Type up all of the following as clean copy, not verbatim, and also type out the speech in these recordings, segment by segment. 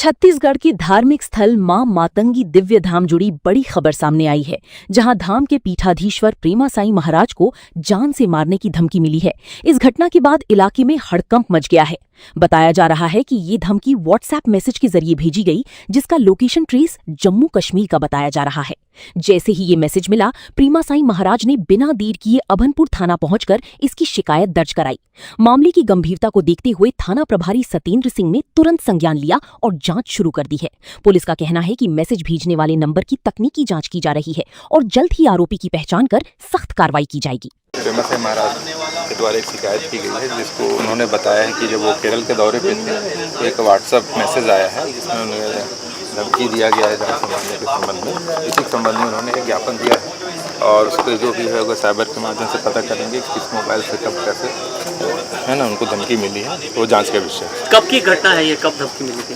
छत्तीसगढ़ के धार्मिक स्थल मां मातंगी दिव्य धाम जुड़ी बड़ी खबर सामने आई है, जहां धाम के पीठाधीश्वर प्रेमासाई महाराज को जान से मारने की धमकी मिली है। इस घटना के बाद इलाके में हड़कंप मच गया है। बताया जा रहा है कि ये धमकी व्हाट्सएप मैसेज के जरिए भेजी गई, जिसका लोकेशन ट्रेस जम्मू कश्मीर का बताया जा रहा है। जैसे ही ये मैसेज मिला, प्रेमासाई महाराज ने बिना देर किए अभनपुर थाना पहुंचकर इसकी शिकायत दर्ज कराई। मामले की गंभीरता को देखते हुए थाना प्रभारी सत्येंद्र सिंह ने तुरंत संज्ञान लिया और जांच शुरू कर दी है। पुलिस का कहना है कि मैसेज भेजने वाले नंबर की तकनीकी जांच की जा रही है और जल्द ही आरोपी की पहचान कर सख्त कार्रवाई की जाएगी। प्रेमासाई महाराज के द्वारा एक शिकायत की गई है, जिसको उन्होंने बताया है कि जब वो केरल के दौरे पे थे तो एक व्हाट्सएप मैसेज आया है जिसमें उन्हें धमकी दिया गया है जान से मारने के संबंध में। इसी संबंध में उन्होंने एक ज्ञापन दिया है और उस पर जो भी है वो साइबर के माध्यम से पता करेंगे किस मोबाइल से कब कैसे है ना उनको धमकी मिली है, वो जांच का विषय है। कब की घटना है ये, कब धमकी मिली थी?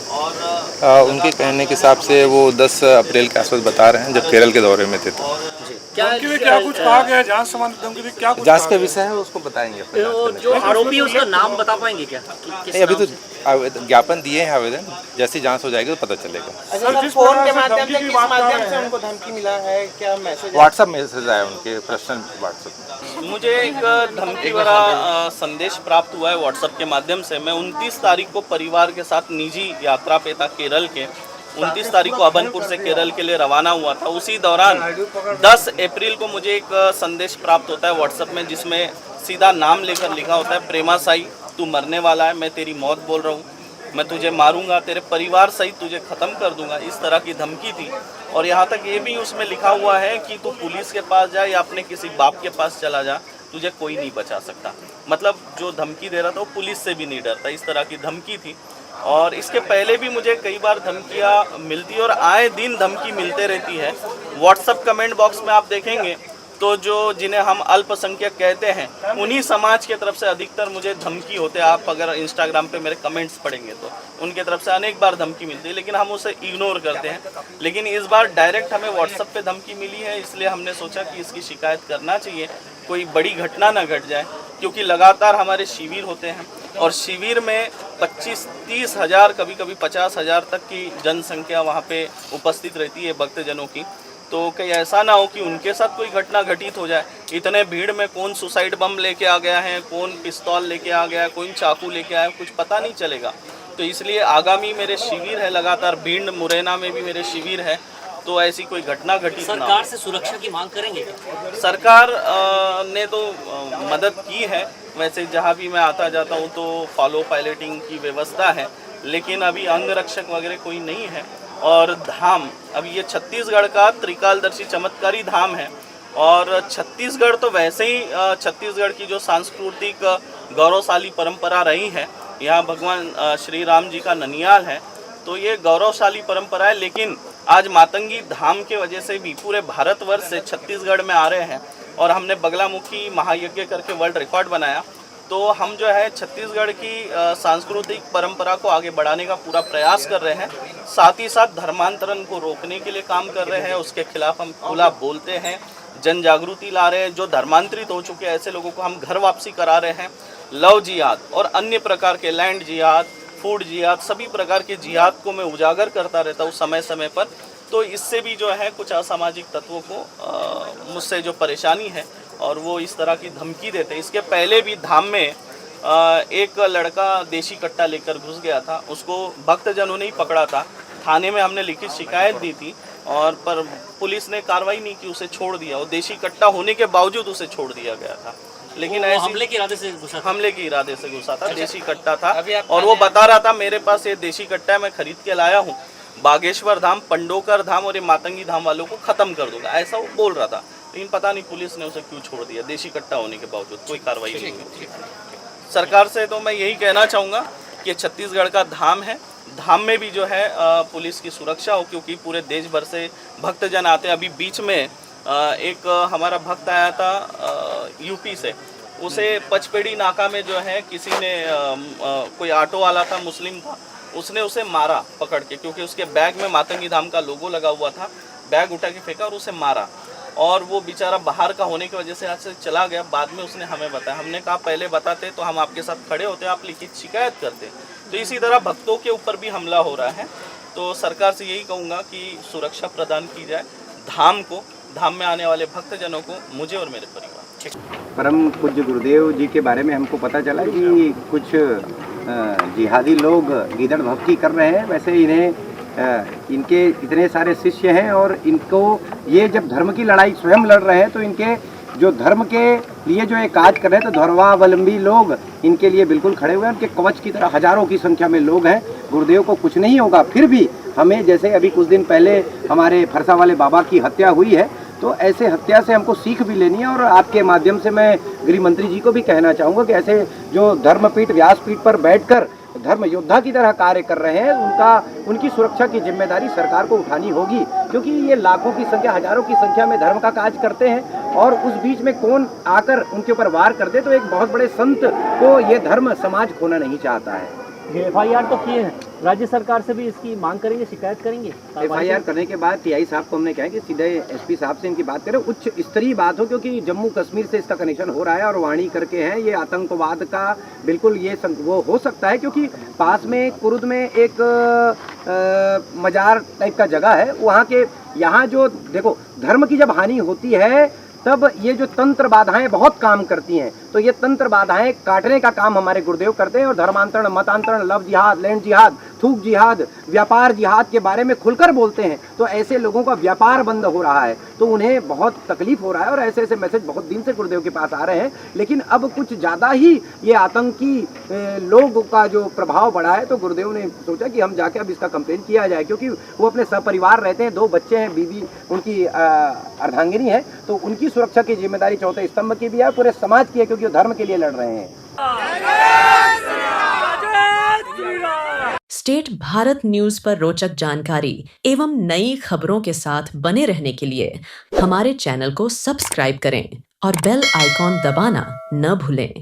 उनके कहने के हिसाब से वो 10 अप्रैल के आसपास बता रहे हैं, जब केरल के दौरे में थे। तो क्या कुछ कहा गया जांच संबंधी धमकी में, क्या कुछ जांच का विषय है, उसको बताएंगे। जो आरोपी उसका नाम बता पाएंगे क्या? नहीं, अभी तो ज्ञापन दिए हैं आवेदन, जैसी जांच हो जाएगी तो पता चलेगा। सर, फोन के माध्यम से किस माध्यम से उनको धमकी मिला है, क्या मैसेज? व्हाट्सएप मैसेज आया उनके पर्सनल व्हाट्सएप। मुझे एक धमकी भरा संदेश प्राप्त हुआ है व्हाट्सएप के माध्यम से। मैं 29 तारीख को परिवार के साथ निजी यात्रा पे था केरल के। 29 तारीख को अभनपुर से केरल के लिए रवाना हुआ था। उसी दौरान 10 अप्रैल को मुझे एक संदेश प्राप्त होता है व्हाट्सएप में, जिसमें सीधा नाम लेकर लिखा होता है, प्रेमासाई तू मरने वाला है, मैं तेरी मौत बोल रहा हूँ, मैं तुझे मारूंगा, तेरे परिवार सहित तुझे ख़त्म कर दूंगा। इस तरह की धमकी थी। और यहाँ तक ये भी उसमें लिखा हुआ है कि तू पुलिस के पास जा या अपने किसी बाप के पास चला जा, तुझे कोई नहीं बचा सकता। मतलब जो धमकी दे रहा था वो पुलिस से भी नहीं डरता, इस तरह की धमकी थी। और इसके पहले भी मुझे कई बार धमकियाँ मिलती और आए दिन धमकी मिलते रहती है। व्हाट्सएप कमेंट बॉक्स में आप देखेंगे तो जो जिन्हें हम अल्पसंख्यक कहते हैं, उन्हीं समाज के तरफ से अधिकतर मुझे धमकी होते हैं। आप अगर इंस्टाग्राम पे मेरे कमेंट्स पढ़ेंगे तो उनके तरफ से अनेक बार धमकी मिलती है, लेकिन हम उसे इग्नोर करते हैं। लेकिन इस बार डायरेक्ट हमें व्हाट्सएप पे धमकी मिली है, इसलिए हमने सोचा कि इसकी शिकायत करना चाहिए, कोई बड़ी घटना ना घट जाए। क्योंकि लगातार हमारे शिविर होते हैं और शिविर में 25-30 हज़ार, कभी कभी 50 हज़ार तक की जनसंख्या वहाँ पे उपस्थित रहती है भक्तजनों की। तो कहीं ऐसा ना हो कि उनके साथ कोई घटना घटित हो जाए। इतने भीड़ में कौन सुसाइड बम लेके आ गया है, कौन पिस्तौल लेके आ गया है, कौन चाकू लेके आया है, कुछ पता नहीं चलेगा। तो इसलिए आगामी मेरे शिविर है, लगातार भिंड मुरैना में भी मेरे शिविर है, तो ऐसी कोई घटना घटित ना हो। सरकार से सुरक्षा की मांग करेंगे? सरकार ने तो मदद की है। वैसे जहाँ भी मैं आता जाता हूँ तो फॉलो पायलटिंग की व्यवस्था है, लेकिन अभी अंगरक्षक वगैरह कोई नहीं है। और धाम, अभी ये छत्तीसगढ़ का त्रिकालदर्शी चमत्कारी धाम है। और छत्तीसगढ़ तो वैसे ही छत्तीसगढ़ की जो सांस्कृतिक गौरवशाली परंपरा रही है, यहाँ भगवान श्री राम जी का ननियाल है, तो ये गौरवशाली परंपरा है। लेकिन आज मातंगी धाम के वजह से भी पूरे भारतवर्ष से छत्तीसगढ़ में आ रहे हैं और हमने बगलामुखी महायज्ञ करके वर्ल्ड रिकॉर्ड बनाया। तो हम जो है छत्तीसगढ़ की सांस्कृतिक परंपरा को आगे बढ़ाने का पूरा प्रयास कर रहे हैं। साथ ही साथ धर्मांतरण को रोकने के लिए काम कर रहे हैं, उसके खिलाफ हम खुला बोलते हैं, जन जागृति ला रहे हैं। जो धर्मांतरित हो चुके हैं ऐसे लोगों को हम घर वापसी करा रहे हैं। लव जिहाद और अन्य प्रकार के लैंड जिहाद, फूड जिहाद, सभी प्रकार के जिहाद को मैं उजागर करता रहता हूँ समय समय पर। तो इससे भी जो है कुछ असामाजिक तत्वों को मुझसे जो परेशानी है और वो इस तरह की धमकी देते हैं। इसके पहले भी धाम में एक लड़का देशी कट्टा लेकर घुस गया था, उसको भक्तजनों ने ही पकड़ा था। थाने में हमने लिखित शिकायत दी थी और पर पुलिस ने कार्रवाई नहीं की, उसे छोड़ दिया। वो देशी कट्टा होने के बावजूद उसे छोड़ दिया गया था। लेकिन ऐसे हमले के इरादे से घुसा था? हमले के इरादे से घुसा था। देशी कट्टा था और वो बता रहा था मेरे पास ये देशी कट्टा है, मैं खरीद के लाया हूँ, बागेश्वर धाम, पंडोकर धाम और ये मातंगी धाम वालों को ख़त्म कर दूंगा, ऐसा वो बोल रहा था। लेकिन पता नहीं पुलिस ने उसे क्यों छोड़ दिया, देशी कट्टा होने के बावजूद कोई कार्रवाई नहीं हुई। सरकार से तो मैं यही कहना चाहूँगा कि छत्तीसगढ़ का धाम है, धाम में भी जो है पुलिस की सुरक्षा हो, क्योंकि पूरे देश भर से भक्तजन आते हैं। अभी बीच में एक हमारा भक्त आया था यूपी से, उसे पचपेड़ी नाका में जो है किसी ने कोई ऑटो वाला था, मुस्लिम था, उसने उसे मारा पकड़ के, क्योंकि उसके बैग में मातंगी धाम का लोगो लगा हुआ था। बैग उठा के फेंका और उसे मारा। और वो बेचारा बाहर का होने की वजह से यहाँ से चला गया। बाद में उसने हमें बताया, हमने कहा पहले बताते तो हम आपके साथ खड़े होते, आप लिखित शिकायत करते। तो इसी तरह भक्तों के ऊपर भी हमला हो रहा है तो सरकार से यही कहूँगा कि सुरक्षा प्रदान की जाए धाम में आने वाले भक्तजनों को, मुझे और मेरे परिवार। परम पूज्य गुरुदेव जी के बारे में हमको पता चला कि कुछ जिहादी लोग गीदड़ भक्ति कर रहे हैं। वैसे इनके इतने सारे शिष्य हैं और इनको ये जब धर्म की लड़ाई स्वयं लड़ रहे हैं तो इनके जो धर्म के लिए जो ये काज कर रहे हैं तो धर्मावलंबी लोग इनके लिए बिल्कुल खड़े हुए हैं। उनके कवच की तरह हजारों की संख्या में लोग हैं। गुरुदेव को कुछ नहीं होगा, फिर भी हमें जैसे अभी कुछ दिन पहले हमारे फरसा वाले बाबा की हत्या हुई है तो ऐसे हत्या से हमको सीख भी लेनी है। और आपके माध्यम से मैं गृह मंत्री जी को भी कहना चाहूँगा कि ऐसे जो धर्मपीठ व्यासपीठ पर बैठकर धर्म योद्धा की तरह कार्य कर रहे हैं उनकी सुरक्षा की जिम्मेदारी सरकार को उठानी होगी, क्योंकि ये लाखों की संख्या हजारों की संख्या में धर्म का काज करते हैं और उस बीच में कौन आकर उनके ऊपर वार कर दे तो एक बहुत बड़े संत को ये धर्म समाज खोना नहीं चाहता है। FIR तो किए हैं, राज्य सरकार से भी इसकी मांग करेंगे, शिकायत करेंगे। FIR करने के बाद TI साहब को हमने कहा कि सीधे SP साहब से इनकी बात करें, उच्च स्तरीय बात हो, क्योंकि जम्मू कश्मीर से इसका कनेक्शन हो रहा है और वाणी करके है ये आतंकवाद का बिल्कुल ये वो हो सकता है, क्योंकि पास में कुरुद में एक मजार टाइप का जगह है वहाँ के यहाँ जो देखो धर्म की जब हानि होती है तब ये जो तंत्र बाधाएं बहुत काम करती हैं। तो ये तंत्र बाधाएं काटने का काम हमारे गुरुदेव करते हैं और धर्मांतरण, मतांतरण, लव जिहाद, लैंड जिहाद, थूक जिहाद, व्यापार जिहाद के बारे में खुलकर बोलते हैं। तो ऐसे लोगों का व्यापार बंद हो रहा है तो उन्हें बहुत तकलीफ हो रहा है और ऐसे ऐसे मैसेज बहुत दिन से गुरुदेव के पास आ रहे हैं। लेकिन अब कुछ ज़्यादा ही ये आतंकी लोगों का जो प्रभाव बढ़ा है तो गुरुदेव ने सोचा कि हम जाके अब इसका कंप्लेन किया जाए, क्योंकि वो अपने सपरिवार रहते हैं, 2 बच्चे हैं, बीवी उनकी अर्धांगिनी है, तो उनकी सुरक्षा की जिम्मेदारी चौथे स्तंभ की भी है, पूरे समाज की है, क्योंकि वो धर्म के लिए लड़ रहे हैं। स्टेट भारत न्यूज पर रोचक जानकारी एवं नई खबरों के साथ बने रहने के लिए हमारे चैनल को सब्सक्राइब करें और बेल आइकॉन दबाना न भूलें।